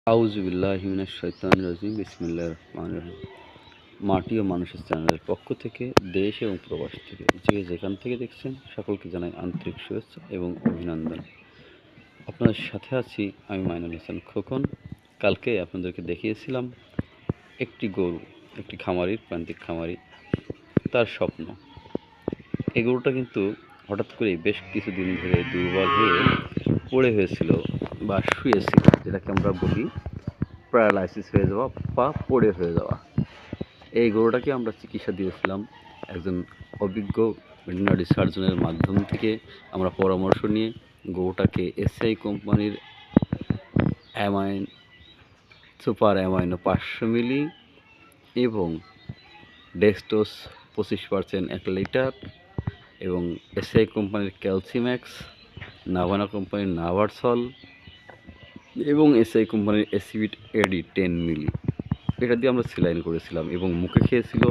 আউযুবিল্লাহি মিনাশ শাইতানির রাজিম বিসমিল্লাহির রহমানির রহিম। মাটি ও মানুষের চ্যানেলের পক্ষ থেকে দেশ এবং প্রবাস থেকে যে যেখান থেকে দেখছেন সকলকে জানাই আন্তরিক শুভেচ্ছা এবং অভিনন্দন। আপনাদের সাথে আছি আমি মাইনুল হাসান খোকন। কালকে আপনাদেরকে দেখিয়েছিলাম একটি গরু, একটি খামারির, প্রান্তিক খামারি, তার স্বপ্ন। এই গরুটা কিন্তু হঠাৎ করেই বেশ কিছুদিন ধরে দুর্বল হয়ে পড়ে হয়েছিল বা শুয়েছিল, যেটাকে আমরা বলি প্যারালাইসিস হয়ে যাওয়া বা পড়ে হয়ে যাওয়া। এই গরুটাকে আমরা চিকিৎসা দিয়েছিলাম একজন অভিজ্ঞ ভেটেরিনারি সার্জনের মাধ্যম থেকে। আমরা পরামর্শ নিয়ে গরুটাকে এসআই কোম্পানির অ্যামাইন সুপার অ্যামাইনো 500 মিলি এবং ডেক্সটোস 25% 1 লিটার এবং এসআই কোম্পানির ক্যালসিম্যাক্স, নাভানা কোম্পানির নাভারসল এবং এসআই কোম্পানির অ্যাসিভিট এডি 10 মিলি, এটা দিয়ে আমরা সেলাইন করেছিলাম। এবং মুখে খেয়েছিল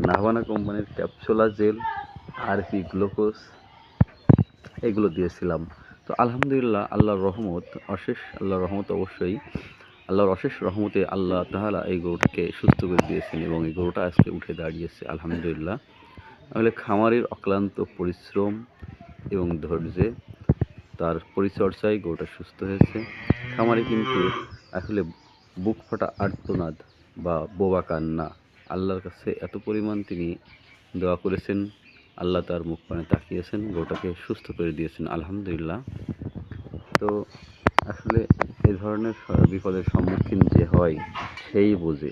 নাভানা কোম্পানির ক্যাপসুলা জেল, আরপি গ্লুকোজ, এগুলো দিয়েছিলাম। তো আলহামদুলিল্লাহ, আল্লাহর রহমত, আল্লাহর রহমত অবশ্যই, আল্লাহর অশেষ রহমতে আল্লাহ তাআলা এই গরুটাকে সুস্থ করে দিয়েছেন এবং এই গরুটা আজকে উঠে দাঁড়িয়েছে আলহামদুলিল্লাহ। তাহলে খামারের অক্লান্ত পরিশ্রম এবং ধৈর্যে, তার পরিচর্যায় গরুটা সুস্থ হয়েছে। খামারে কিন্তু আসলে বুক ফাটা আর্তনাদ বা বোবা কান্না, আল্লাহর কাছে এত পরিমাণ তিনি দোয়া করেছেন, আল্লাহ তার মুখ পানে তাকিয়েছেন, গরুটাকে সুস্থ করে দিয়েছেন আলহামদুলিল্লাহ। তো আসলে এই ধরনের বিপদের সম্মুখীন যে হয় সেই বোঝে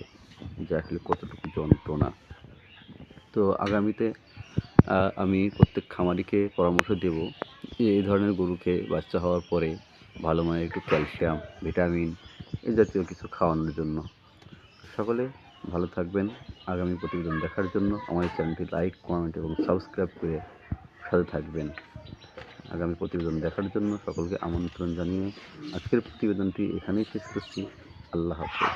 যে আসলে কতটুকু যন্ত্রণা। তো আগামীতে আমি প্রত্যেক খামারিকে পরামর্শ দেব যে এই ধরনের গরুকে বাচ্চা হওয়ার পরে ভালো মানের একটু ক্যালসিয়াম, ভিটামিন এই জাতীয় কিছু খাওয়ানোর জন্য। সকলে ভালো থাকবেন। আগামী প্রতিবেদন দেখার জন্য আমার চ্যানেলটি লাইক, কমেন্ট এবং সাবস্ক্রাইব করে সাথে থাকবেন। আগামী প্রতিবেদন দেখার জন্য সকলকে আমন্ত্রণ জানিয়ে আজকের প্রতিবেদনটি এখানেই শেষ করছি। আল্লাহ হাফেজ।